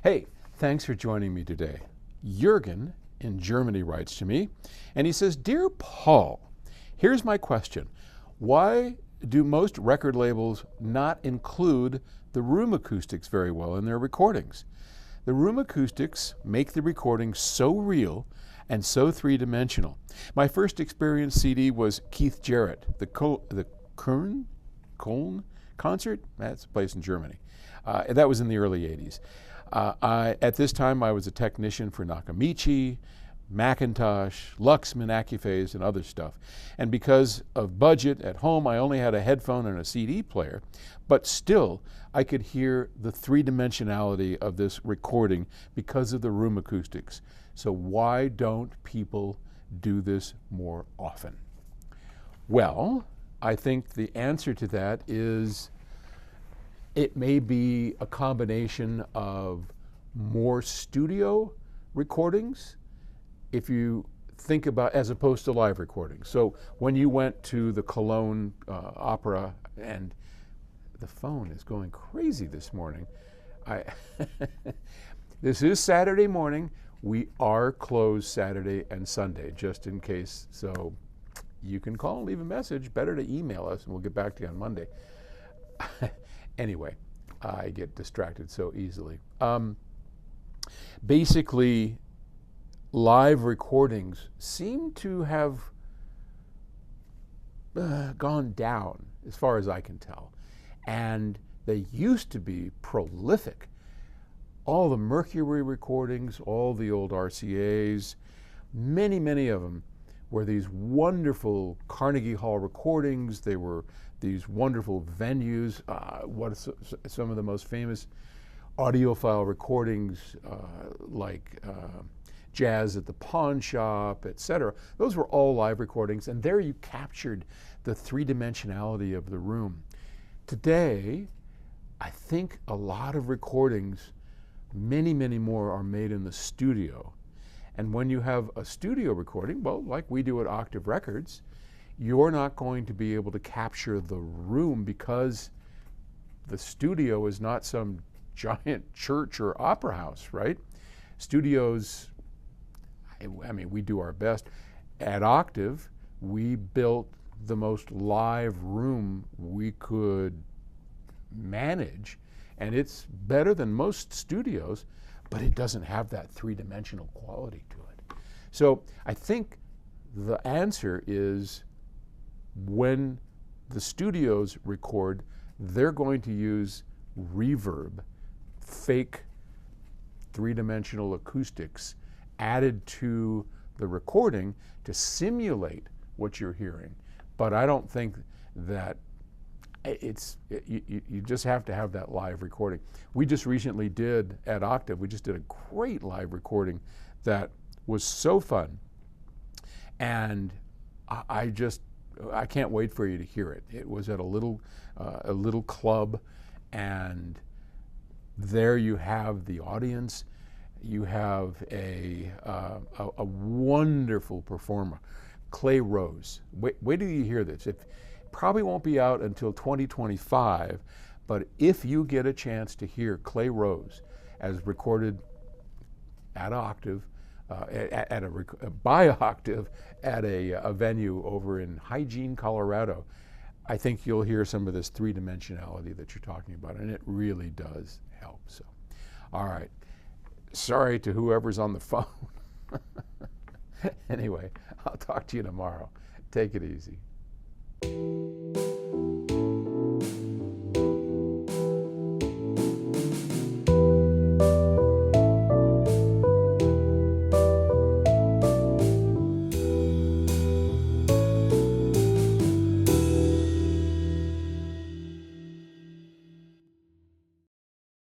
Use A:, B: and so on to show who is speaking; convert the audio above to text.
A: Hey, thanks for joining me today. Jürgen in Germany writes to me, and he says, Dear Paul, here's my question. Why do most record labels not include the room acoustics very well in their recordings? The room acoustics make the recording so real and so three-dimensional. My first experience CD was Keith Jarrett, the Köln concert. That's a place in Germany. That was in the early 80s. At this time, I was a technician for Nakamichi, Macintosh, Luxman, Accuphase, and other stuff. And because of budget at home, I only had a headphone and a CD player, but still, I could hear the three-dimensionality of this recording because of the room acoustics. So why don't people do this more often? Well, I think the answer to that is it may be a combination of more studio recordings, if you think about, as opposed to live recordings. So when you went to the Cologne Opera, and the phone is going crazy this morning. This is Saturday morning. We are closed Saturday and Sunday, just in case. So you can call and leave a message. Better to email us, and we'll get back to you on Monday. Anyway, I get distracted so easily. Basically, live recordings seem to have gone down, as far as I can tell. And they used to be prolific. All the Mercury recordings, all the old RCAs, many of them were these wonderful Carnegie Hall recordings. They were these wonderful venues. Some of the most famous audiophile recordings, like Jazz at the Pawn Shop, etc. Those were all live recordings, and there you captured the three-dimensionality of the room. Today, I think a lot of recordings, many more, are made in the studio. And when you have a studio recording, well, like we do at Octave Records, you're not going to be able to capture the room because the studio is not some giant church or opera house, right? Studios, I mean, we do our best. At Octave, we built the most live room we could manage, and it's better than most studios, but it doesn't have that three-dimensional quality to it. So I think the answer is when the studios record, they're going to use reverb, fake three-dimensional acoustics added to the recording to simulate what you're hearing. But I don't think that you just have to have that live recording. We just recently did, at Octave, we just did a great live recording that was so fun. And I can't wait for you to hear it. It was at a little club, and there you have the audience. You have a wonderful performer, Clay Rose. Wait till you hear this. It probably won't be out until 2025, but if you get a chance to hear Clay Rose as recorded at Octave, by Octave at a venue over in Hygiene, Colorado, I think you'll hear some of this three-dimensionality that you're talking about, and it really does help. So, all right. Sorry to whoever's on the phone. Anyway, I'll talk to you tomorrow. Take it easy.